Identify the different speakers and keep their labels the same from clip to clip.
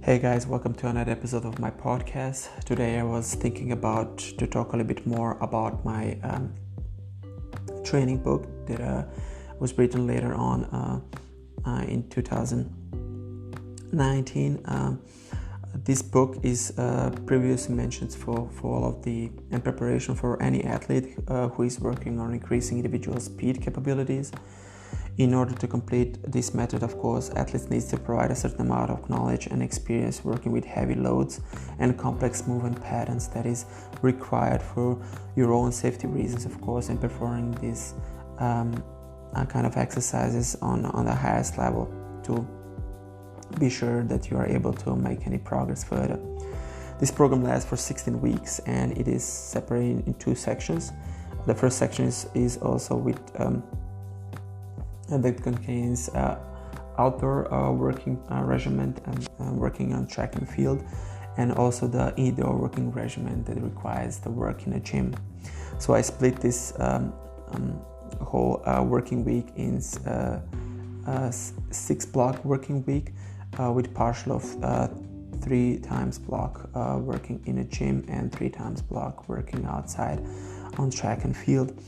Speaker 1: Hey guys, welcome to another episode of my podcast. Today I was thinking about to talk a little bit more about my training book that was written later on in 2019. This book is previously mentioned for all of the in preparation for any athlete who is working on increasing individual speed capabilities. In order to complete this method, of course, athletes need to provide a certain amount of knowledge and experience working with heavy loads and complex movement patterns that is required for your own safety reasons, of course, and performing these kind of exercises on the highest level to be sure that you are able to make any progress further. This program lasts for 16 weeks and it is separated in two sections. The first section is also with that contains outdoor working regimen and working on track and field, and also the indoor working regimen that requires the work in a gym. So I split this whole working week in 6-block working week with partial of 3 times block working in a gym and 3 times block working outside on track and field.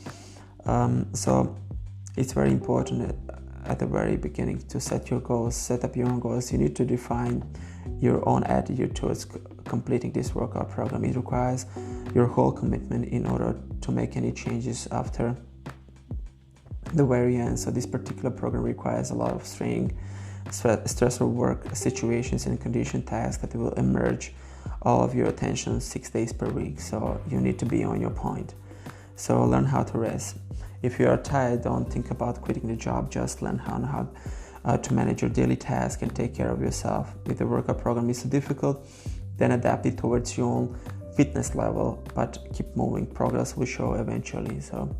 Speaker 1: So it's very important at the very beginning to set your goals, set up your own goals. You need to define your own attitude towards completing this workout program. It requires your whole commitment in order to make any changes after the very end. So this particular program requires a lot of stressful work situations and condition tasks that will emerge all of your attention 6 days per week. So you need to be on your point. So learn how to rest. If you are tired, don't think about quitting the job. Just learn how to manage your daily tasks and take care of yourself. If the workout program is too difficult, then adapt it towards your own fitness level, but keep moving. Progress will show eventually. So,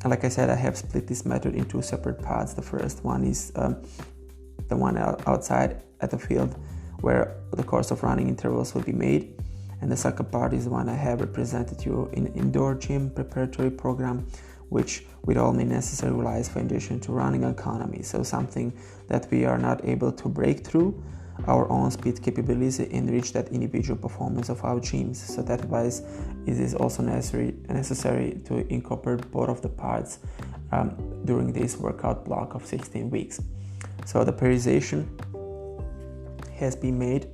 Speaker 1: like I said, I have split this method in 2 separate parts. The first one is the one outside at the field, where the course of running intervals will be made. And the second part is the one I have represented you in indoor gym preparatory program, which with all means necessary relies foundation to running economy. So something that we are not able to break through our own speed capabilities and reach that individual performance of our gyms. So that wise it is also necessary to incorporate both of the parts during this workout block of 16 weeks. So the periodization has been made,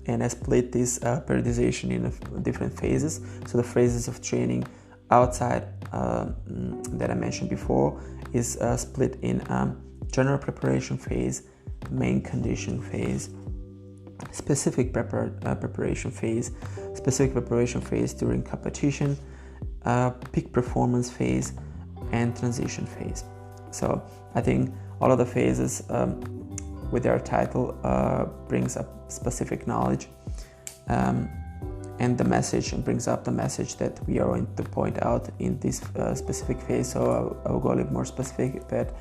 Speaker 1: and I split this periodization in different phases. So the phases of training outside that I mentioned before is split in general preparation phase, main condition phase, specific preparation phase during competition, peak performance phase, and transition phase. So I think all of the phases with their title brings up specific knowledge and the message, and brings up the message that we are going to point out in this specific phase. So I will go a little more specific, but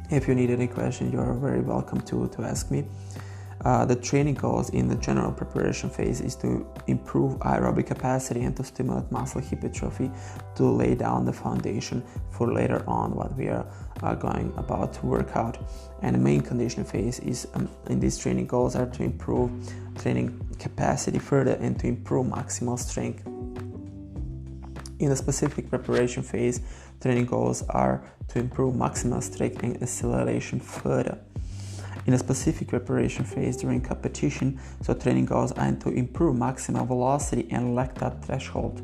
Speaker 1: if you need any question, you are very welcome to ask me. The training goals in the general preparation phase is to improve aerobic capacity and to stimulate muscle hypertrophy to lay down the foundation for later on what we are going about to work out. And the main condition phase is in these training goals are to improve training capacity further and to improve maximal strength. In the specific preparation phase, training goals are to improve maximal strength and acceleration further. In a specific preparation phase during competition, so training goals are to improve maximal velocity and lactate threshold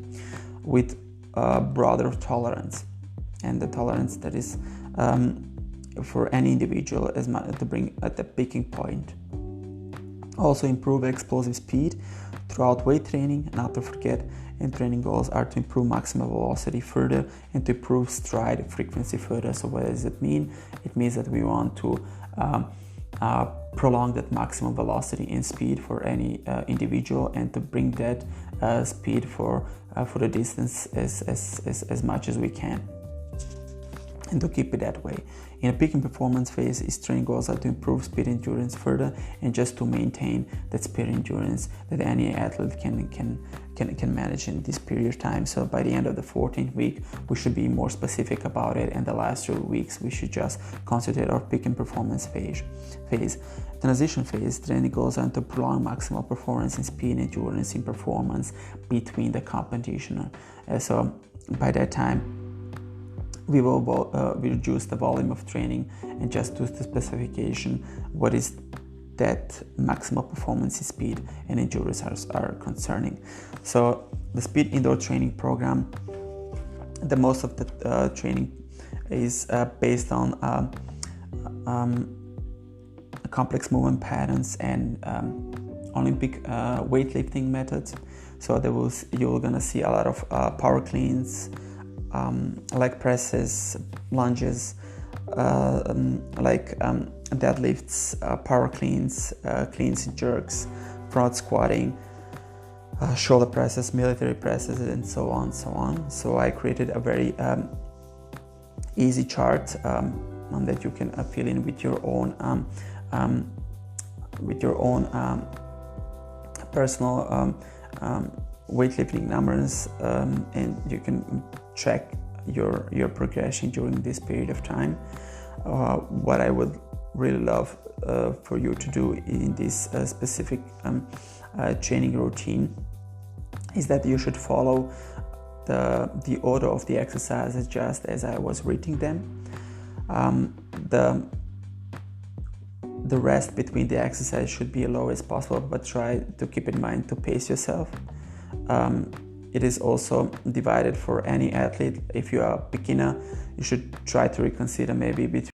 Speaker 1: with broader tolerance, and the tolerance that is for any individual is to bring at the peaking point. Also improve explosive speed throughout weight training, not to forget, and training goals are to improve maximal velocity further and to improve stride frequency further. So what does it mean? It means that we want to prolong that maximum velocity and speed for any individual, and to bring that speed for the distance as much as we can. and to keep it that way. In a peak and performance phase, his training goals are to improve speed endurance further and just to maintain that speed endurance that any athlete can manage in this period of time. So by the end of the 14th week, we should be more specific about it, and the last 2 weeks we should just concentrate our peak and performance phase. Transition phase, training goals are to prolong maximal performance in speed and endurance in performance between the competition. So by that time, we will reduce the volume of training and just do the specification what is that maximal performance in speed and endurance are concerning. So the speed indoor training program, the most of the training is based on complex movement patterns and Olympic weightlifting methods. So you're gonna see a lot of power cleans, leg presses, lunges, deadlifts, power cleans, cleans and jerks, front squatting, shoulder presses, military presses, and so on. So I created a very easy chart that you can fill in with your own personal weightlifting numbers, and you can track your progression during this period of time. What I would really love for you to do in this specific training routine is that you should follow the order of the exercises just as I was reading them. The rest between the exercise should be as low as possible, but try to keep in mind to pace yourself. It is also divided for any athlete. If you are a beginner, you should try to reconsider maybe between